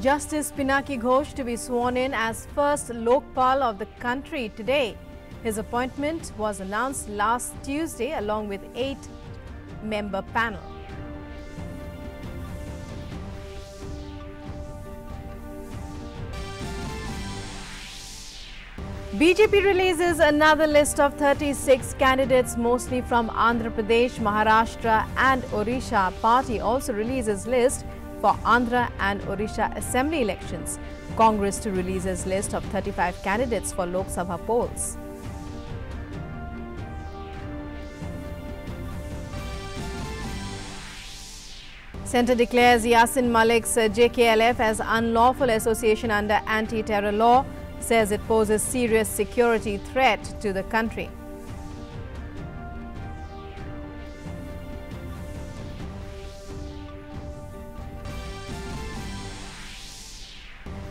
Justice Pinaki Ghose to be sworn in as first Lokpal of the country today. His appointment was announced last Tuesday along with 8-member panel. BJP releases another list of 36 candidates, mostly from Andhra Pradesh, Maharashtra and Odisha. Party also releases list for Andhra and Odisha assembly elections. Congress to releases list of 35 candidates for Lok Sabha polls. Centre declares Yasin Malik's JKLF as unlawful association under anti-terror law, says it poses serious security threat to the country.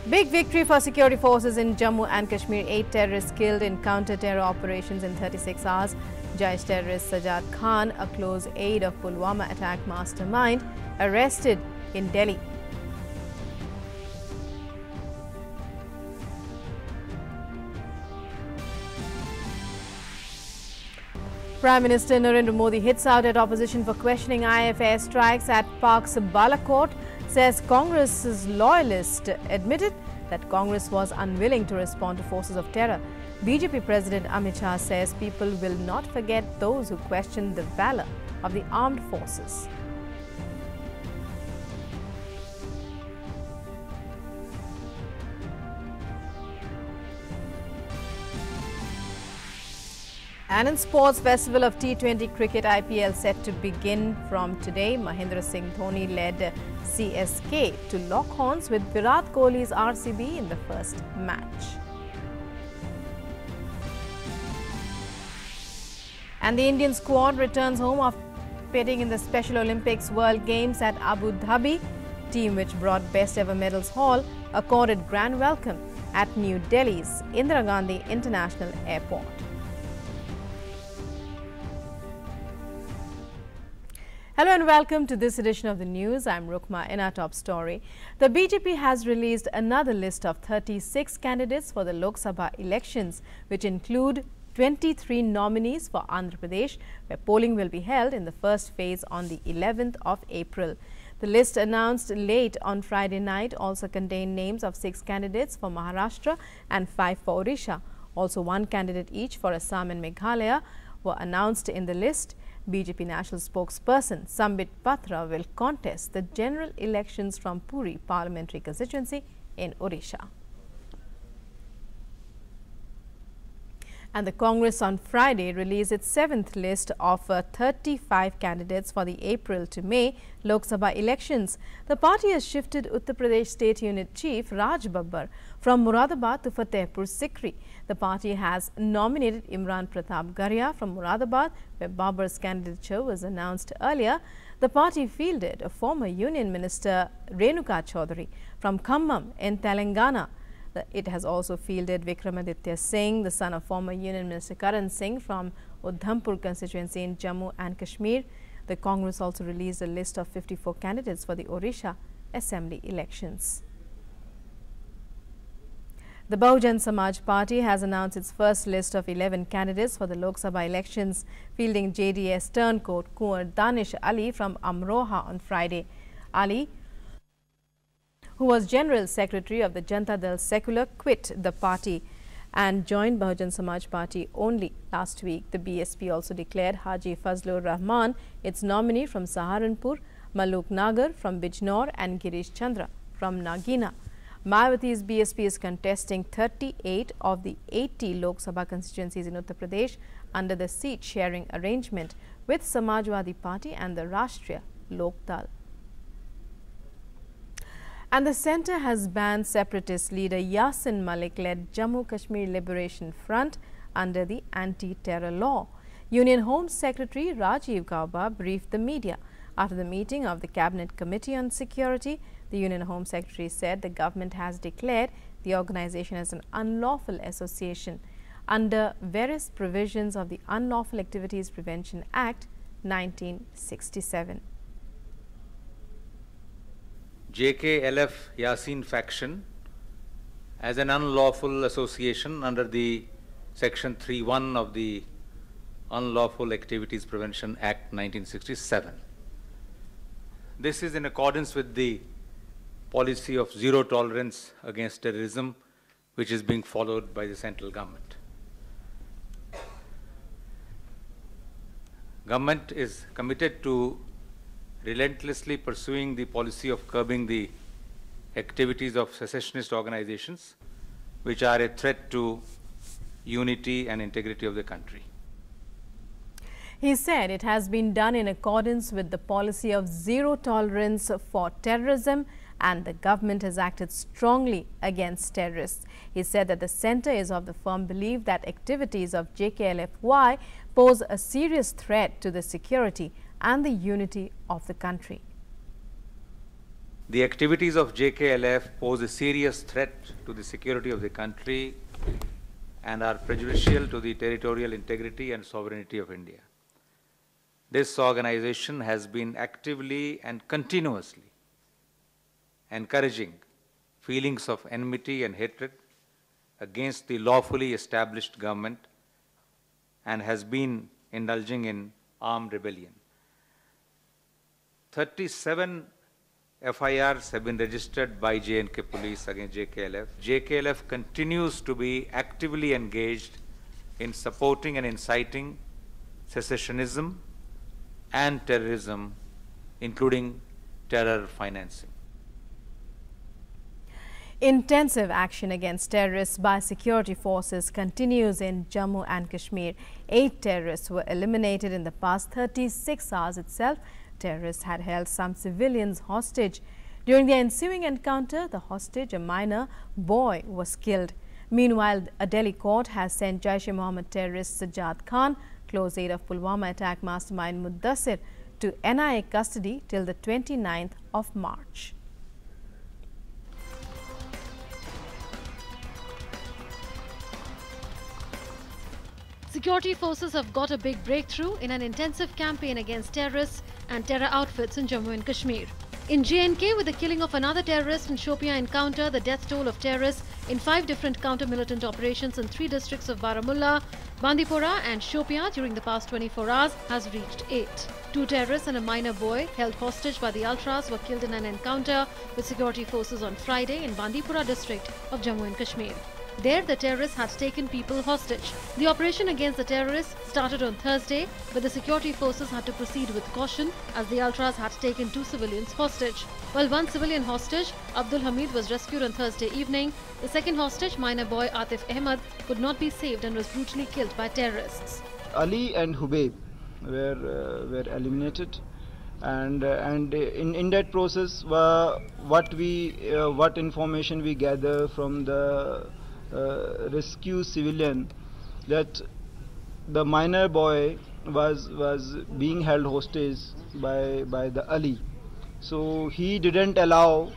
Big victory for security forces in Jammu and Kashmir. 8 terrorists killed in counter-terror operations in 36 hours. Jaish terrorist Sajjad Khan, a close aide of Pulwama attack mastermind, arrested in Delhi. Prime Minister Narendra Modi hits out at opposition for questioning IF airstrikes at Pak's Balakot, says Congress's loyalist admitted that Congress was unwilling to respond to forces of terror. BJP President Amit Shah says people will not forget those who questioned the valor of the armed forces. And in sports, festival of T20 cricket IPL set to begin from today. Mahendra Singh Dhoni led CSK to lock horns with Virat Kohli's RCB in the first match. And the Indian squad returns home after participating in the Special Olympics World Games at Abu Dhabi. Team which brought best ever medals haul accorded grand welcome at New Delhi's Indira Gandhi International Airport. Hello and welcome to this edition of the news. I'm Rukma. In our top story, the BJP has released another list of 36 candidates for the Lok Sabha elections, which include 23 nominees for Andhra Pradesh, where polling will be held in the first phase on the 11th of April. The list announced late on Friday night also contained names of 6 candidates for Maharashtra and 5 for Odisha. Also 1 candidate each for Assam and Meghalaya were announced in the list. BJP national spokesperson Sambit Patra will contest the general elections from Puri parliamentary constituency in Odisha. And the Congress on Friday released its 7th list of 35 candidates for the April to May Lok Sabha elections. The party has shifted Uttar Pradesh State Unit Chief Raj Babbar from Moradabad to Fatehpur Sikri. The party has nominated Imran Pratap Garia from Moradabad, where Babbar's candidature was announced earlier. The party fielded a former Union Minister Renuka Chaudhary from Khammam in Telangana. It has also fielded Vikramaditya Singh, the son of former Union Minister Karan Singh from Udhampur constituency in Jammu and Kashmir. The Congress also released a list of 54 candidates for the Odisha assembly elections. The Bahujan Samaj Party has announced its first list of 11 candidates for the Lok Sabha elections, fielding JDS turncoat Kunwar Danish Ali from Amroha on Friday. Ali, who was General Secretary of the Janata Dal Secular, quit the party and joined Bahujan Samaj Party only last week. The BSP also declared Haji Fazlur Rahman its nominee from Saharanpur, Maluk Nagar from Bijnor and Girish Chandra from Nagina. Mayawati's BSP is contesting 38 of the 80 Lok Sabha constituencies in Uttar Pradesh under the seat-sharing arrangement with Samajwadi Party and the Rashtriya Lok Dal. And the centre has banned separatist leader Yasin Malik-led Jammu Kashmir Liberation Front under the anti-terror law. Union Home Secretary Rajiv Gauba briefed the media. After the meeting of the Cabinet Committee on Security, the Union Home Secretary said the government has declared the organization as an unlawful association under various provisions of the Unlawful Activities Prevention Act 1967. JKLF Yasin faction as an unlawful association under the Section 3(1) of the Unlawful Activities Prevention Act 1967. This is in accordance with the policy of zero tolerance against terrorism, which is being followed by the central government. Government is committed to relentlessly pursuing the policy of curbing the activities of secessionist organizations, which are a threat to unity and integrity of the country. He said it has been done in accordance with the policy of zero tolerance for terrorism, and the government has acted strongly against terrorists. He said that the centre is of the firm belief that activities of JKLFY pose a serious threat to the security and the unity of the country. The activities of JKLF pose a serious threat to the security of the country and are prejudicial to the territorial integrity and sovereignty of India. This organization has been actively and continuously encouraging feelings of enmity and hatred against the lawfully established government and has been indulging in armed rebellion. 37 FIRs have been registered by J&K police against JKLF. JKLF continues to be actively engaged in supporting and inciting secessionism and terrorism, including terror financing. Intensive action against terrorists by security forces continues in Jammu and Kashmir. 8 terrorists were eliminated in the past 36 hours itself. Terrorists had held some civilians hostage. During the ensuing encounter, the hostage, a minor boy, was killed. Meanwhile, a Delhi court has sent Jaish-e-Mohammed terrorist Sajjad Khan, close aide of Pulwama attack mastermind Mudassir, to NIA custody till the 29th of March. Security forces have got a big breakthrough in an intensive campaign against terrorists and terror outfits in Jammu and Kashmir. In J&K, with the killing of another terrorist in Shopian encounter, the death toll of terrorists in 5 different counter-militant operations in 3 districts of Baramulla, Bandipora and Shopian during the past 24 hours has reached 8. 2 terrorists and a minor boy held hostage by the Ultras were killed in an encounter with security forces on Friday in Bandipora district of Jammu and Kashmir. There, the terrorists had taken people hostage. The operation against the terrorists started on Thursday, but the security forces had to proceed with caution as the Ultras had taken 2 civilians hostage. While 1 civilian hostage, Abdul Hamid, was rescued on Thursday evening, the second hostage, minor boy Atif Ahmed, could not be saved and was brutally killed by terrorists. Ali and Hubayb were eliminated, and in that process, what information we gather from the rescue civilian, that the minor boy was being held hostage by the Ali. So he didn't allow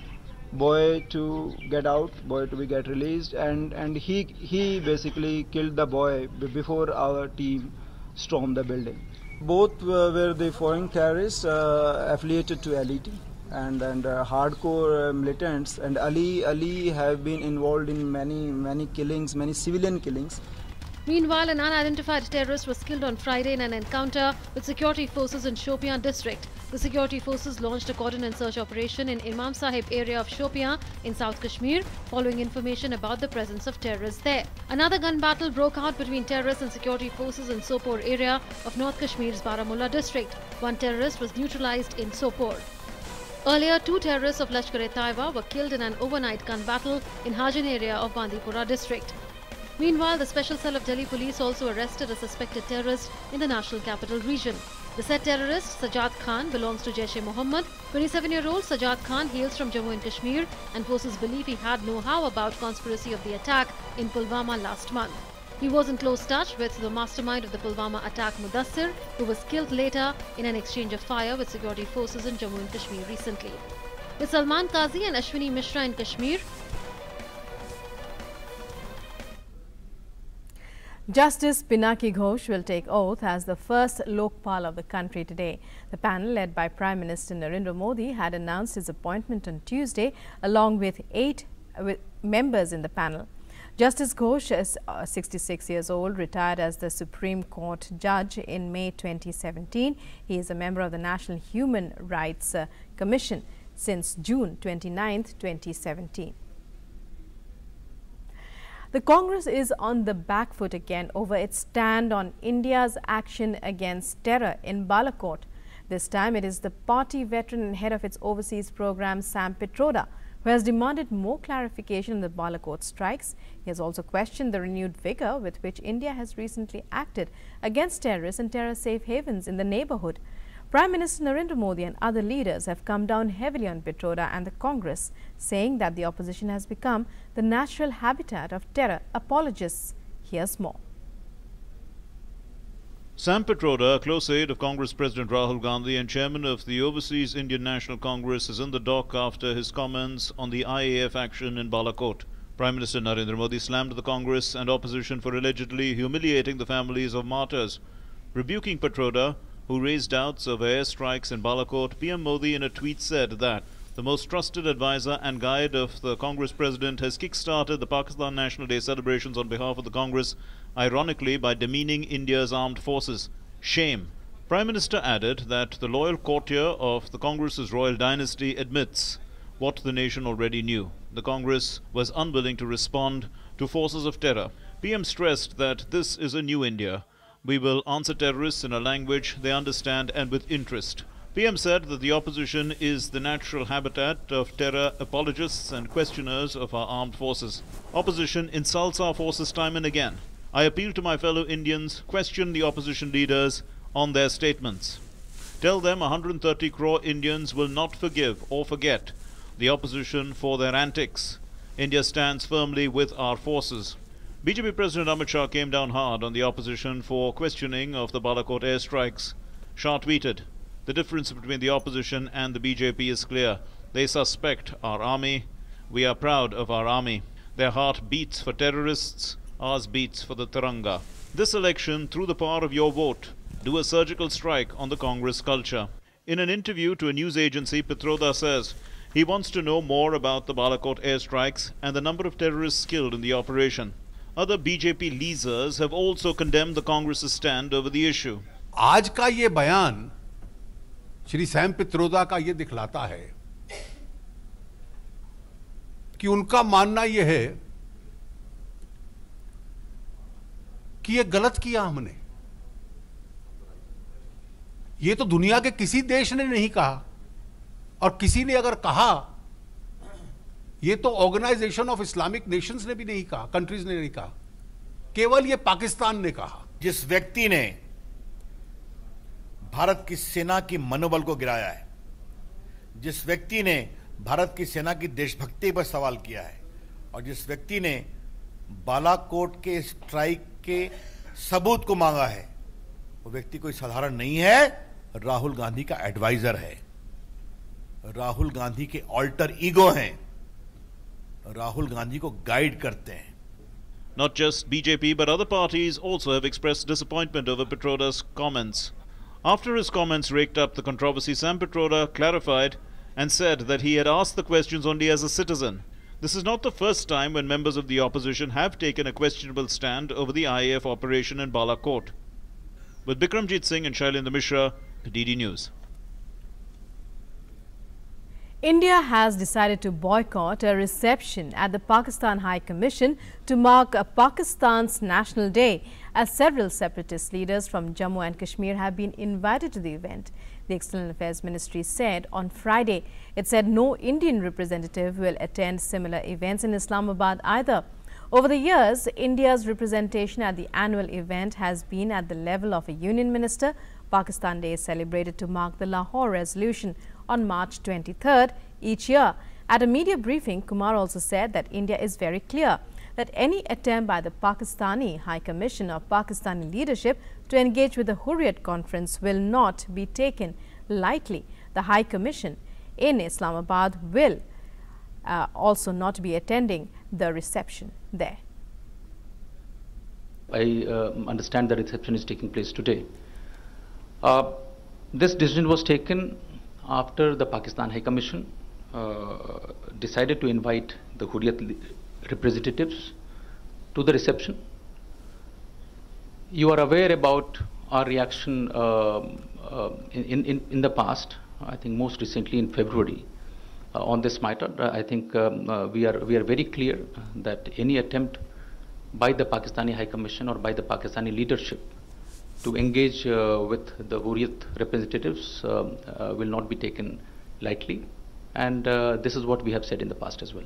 boy to get out, boy to get released, and he basically killed the boy before our team stormed the building. Both were the foreign terrorists affiliated to LET and hardcore militants, and Ali have been involved in many killings, many civilian killings. Meanwhile, an unidentified terrorist was killed on Friday in an encounter with security forces in Shopian district. The security forces launched a cordon and search operation in Imam Sahib area of Shopian in South Kashmir, following information about the presence of terrorists there. Another gun battle broke out between terrorists and security forces in Sopore area of North Kashmir's Baramulla district. 1 terrorist was neutralized in Sopore. Earlier, 2 terrorists of Lashkar-e-Taiba were killed in an overnight gun battle in Hajin area of Bandipora district. Meanwhile, the Special Cell of Delhi Police also arrested a suspected terrorist in the National Capital Region. The said terrorist, Sajjad Khan, belongs to Jaish-e-Mohammed. 27-year-old Sajjad Khan hails from Jammu and Kashmir and forces belief he had know-how about conspiracy of the attack in Pulwama last month. He was in close touch with the mastermind of the Pulwama attack, Mudassir, who was killed later in an exchange of fire with security forces in Jammu and Kashmir recently. With Salman Qazi and Ashwini Mishra in Kashmir, Justice Pinaki Ghose will take oath as the first Lokpal of the country today. The panel, led by Prime Minister Narendra Modi, had announced his appointment on Tuesday, along with 8 members in the panel. Justice Ghose is 66 years old, retired as the Supreme Court judge in May 2017. He is a member of the National Human Rights Commission since June 29, 2017. The Congress is on the back foot again over its stand on India's action against terror in Balakot. This time it is the party veteran and head of its overseas program, Sam Pitroda, who has demanded more clarification on the Balakot strikes. He has also questioned the renewed vigor with which India has recently acted against terrorists and terror safe havens in the neighborhood. Prime Minister Narendra Modi and other leaders have come down heavily on Pitroda and the Congress, saying that the opposition has become the natural habitat of terror apologists. Here's more. Sam Pitroda, a close aide of Congress President Rahul Gandhi and chairman of the Overseas Indian National Congress, is in the dock after his comments on the IAF action in Balakot. Prime Minister Narendra Modi slammed the Congress and opposition for allegedly humiliating the families of martyrs. Rebuking Pitroda, who raised doubts of airstrikes in Balakot, PM Modi in a tweet said that the most trusted advisor and guide of the Congress president has kick-started the Pakistan National Day celebrations on behalf of the Congress, ironically by demeaning India's armed forces. Shame. Prime Minister added that the loyal courtier of the Congress's royal dynasty admits what the nation already knew. The Congress was unwilling to respond to forces of terror. PM stressed that this is a new India. We will answer terrorists in a language they understand and with interest. PM said that the opposition is the natural habitat of terror apologists and questioners of our armed forces. Opposition insults our forces time and again. I appeal to my fellow Indians, question the opposition leaders on their statements. Tell them 130 crore Indians will not forgive or forget the opposition for their antics. India stands firmly with our forces. BJP President Amit Shah came down hard on the opposition for questioning of the Balakot airstrikes. Shah tweeted, "The difference between the opposition and the BJP is clear. They suspect our army. We are proud of our army. Their heart beats for terrorists. Ours beats for the Tiranga. This election, through the power of your vote, do a surgical strike on the Congress culture." In an interview to a news agency, Pitroda says he wants to know more about the Balakot airstrikes and the number of terrorists killed in the operation. Other BJP leaders have also condemned the Congress's stand over the issue. आज का ये बयान Shri Sam Pitroda का ये दिखलाता है कि उनका मानना ये है कि ये गलत किया हमने। ये तो दुनिया के किसी देश ने नहीं कहा, और किसी ने अगर कहा ये तो ऑर्गेनाइजेशन ऑफ इस्लामिक नेशंस ने भी नहीं कहा, कंट्रीज ने नहीं कहा, केवल ये पाकिस्तान ने कहा। जिस व्यक्ति ने भारत की सेना की मनोबल को गिराया है, जिस व्यक्ति ने भारत की सेना की देशभक्ति पर सवाल किया है, और जिस व्यक्ति ने बालाकोट के स्ट्राइक के सबूत को मांगा है, वो व्यक्ति कोई साधारण नहीं है, राहुल गांधी का एडवाइजर है, राहुल गांधी के ऑल्टर ईगो हैं, राहुल गांधी को गाइड करते हैं। Not just BJP but other parties also have expressed disappointment over Pitroda's comments. After his comments raked up the controversy, Sam Pitroda clarified and said that he had asked the questions only as a citizen. This is not the first time when members of the opposition have taken a questionable stand over the IAF operation in Balakot. With Bikramjit Singh and Shailendra Mishra, DD News. India has decided to boycott a reception at the Pakistan High Commission to mark Pakistan's National Day, as several separatist leaders from Jammu and Kashmir have been invited to the event. The External Affairs Ministry said on Friday, it said no Indian representative will attend similar events in Islamabad either. Over the years, India's representation at the annual event has been at the level of a union minister. Pakistan Day is celebrated to mark the Lahore Resolution on March 23rd each year. At a media briefing, Kumar also said that India is very clear that any attempt by the Pakistani High Commission or Pakistani leadership to engage with the Hurriyat Conference will not be taken lightly. The High Commission in Islamabad will also not be attending the reception there. I understand the reception is taking place today. This decision was taken after the Pakistan High Commission decided to invite the Hurriyat representatives to the reception. You are aware about our reaction in the past, I think most recently in February, on this matter. I think we are very clear that any attempt by the Pakistani High Commission or by the Pakistani leadership to engage with the Hurriyat representatives will not be taken lightly, and this is what we have said in the past as well.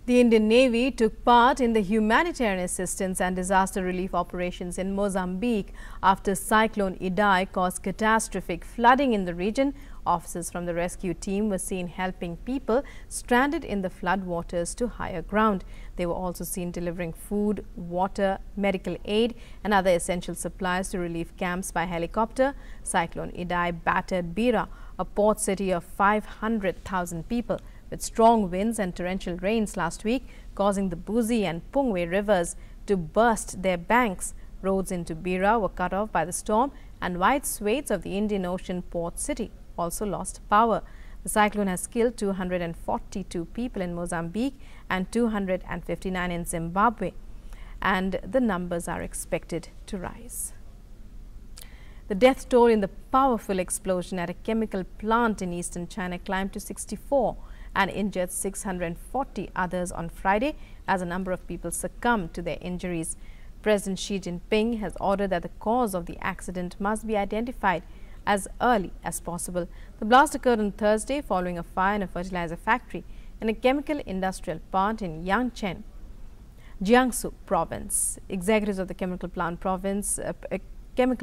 The Indian Navy took part in the humanitarian assistance and disaster relief operations in Mozambique after Cyclone Idai caused catastrophic flooding in the region. Officers from the rescue team were seen helping people stranded in the floodwaters to higher ground. They were also seen delivering food, water, medical aid and other essential supplies to relief camps by helicopter. Cyclone Idai battered Beira, a port city of 500,000 people, with strong winds and torrential rains last week, causing the Buzi and Pungwe rivers to burst their banks. Roads into Beira were cut off by the storm, and wide swathes of the Indian Ocean port city also lost power. The cyclone has killed 242 people in Mozambique and 259 in Zimbabwe, and the numbers are expected to rise. The death toll in the powerful explosion at a chemical plant in eastern China climbed to 64 and injured 640 others on Friday as a number of people succumbed to their injuries. President Xi Jinping has ordered that the cause of the accident must be identified as early as possible. The blast occurred on Thursday following a fire in a fertilizer factory in a chemical industrial plant in Yangcheng, Jiangsu province. Executives of the chemical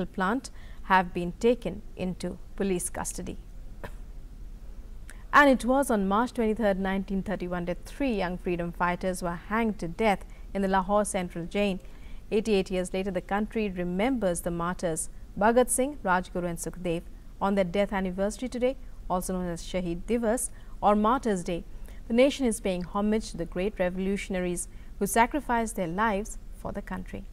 plant have been taken into police custody. And it was on March 23, 1931 that 3 young freedom fighters were hanged to death in the Lahore Central Jail. 88 years later, the country remembers the martyrs Bhagat Singh, Rajguru and Sukhdev on their death anniversary today, also known as Shaheed Divas or Martyrs Day. The nation is paying homage to the great revolutionaries who sacrificed their lives for the country.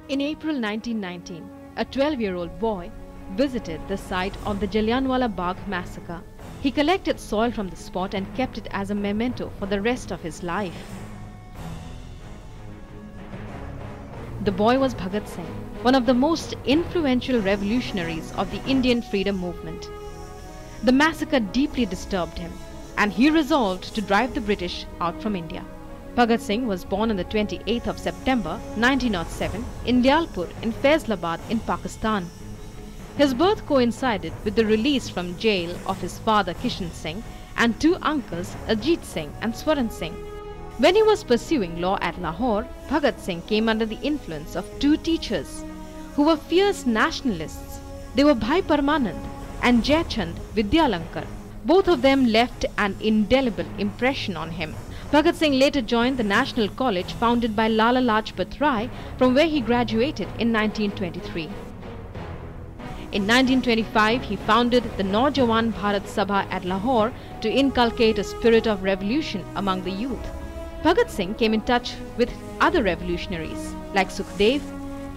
In April 1919, a 12-year-old boy visited the site of the Jallianwala Bagh massacre. He collected soil from the spot and kept it as a memento for the rest of his life. The boy was Bhagat Singh, one of the most influential revolutionaries of the Indian freedom movement. The massacre deeply disturbed him, and he resolved to drive the British out from India. Bhagat Singh was born on the 28th of September 1907 in Dyalpur in Faisalabad in Pakistan. His birth coincided with the release from jail of his father Kishan Singh and 2 uncles Ajit Singh and Swaran Singh. When he was pursuing law at Lahore, Bhagat Singh came under the influence of 2 teachers who were fierce nationalists. They were Bhai Parmanand and Jaychand Vidyalankar. Both of them left an indelible impression on him. Bhagat Singh later joined the National College founded by Lala Lajpat Rai, from where he graduated in 1923. In 1925, he founded the Naujawan Bharat Sabha at Lahore to inculcate a spirit of revolution among the youth. Bhagat Singh came in touch with other revolutionaries like Sukhdev,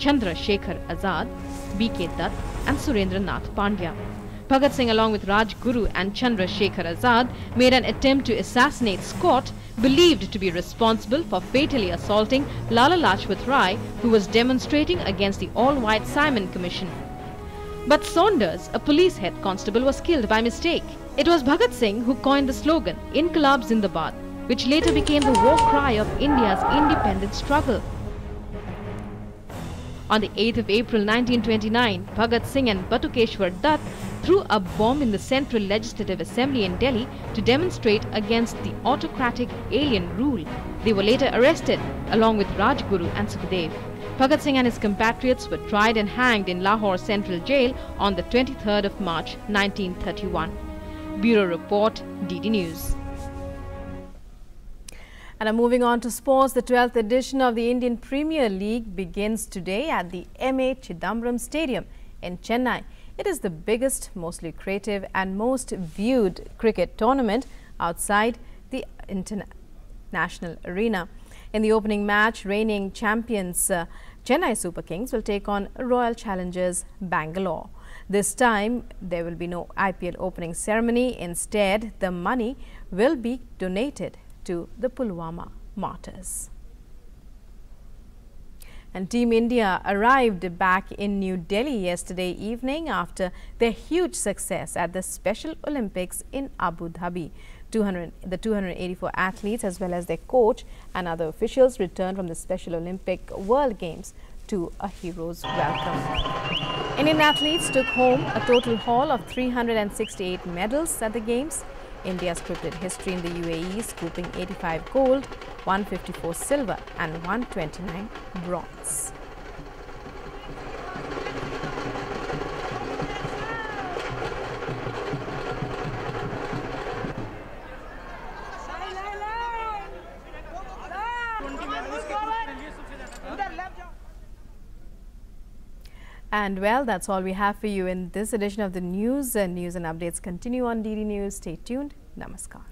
Chandra Shekhar Azad, B.K. Dutt and Surendra Nath Pandya. Bhagat Singh, along with Rajguru and Chandra Shekhar Azad, made an attempt to assassinate Scott, believed to be responsible for fatally assaulting Lala Lajpat Rai, who was demonstrating against the all-white Simon Commission. But Saunders, a police head constable, was killed by mistake. It was Bhagat Singh who coined the slogan Inqilab Zindabad, which later became the war cry of India's independence struggle. On the 8th of April 1929, Bhagat Singh and Batukeshwar Dutt threw a bomb in the Central Legislative Assembly in Delhi to demonstrate against the autocratic alien rule. They were later arrested along with Rajguru and Sukhdev. Bhagat Singh and his compatriots were tried and hanged in Lahore Central Jail on the 23rd of March 1931. Bureau Report, DD News. And moving on to sports, the 12th edition of the Indian Premier League begins today at the M.A. Chidambaram Stadium in Chennai. It is the biggest, most lucrative and most viewed cricket tournament outside the international arena. In the opening match, reigning champions Chennai Super Kings will take on Royal Challengers Bangalore. This time, there will be no IPL opening ceremony. Instead, the money will be donated to the Pulwama martyrs. And Team India arrived back in New Delhi yesterday evening after their huge success at the Special Olympics in Abu Dhabi. The 284 athletes as well as their coach and other officials returned from the Special Olympic World Games to a hero's welcome. Indian athletes took home a total haul of 368 medals at the Games. India scripted history in the UAE, scooping 85 gold, 154 silver and 129 bronze. And well, that's all we have for you in this edition of the news. News and updates continue on DD News. Stay tuned. Namaskar.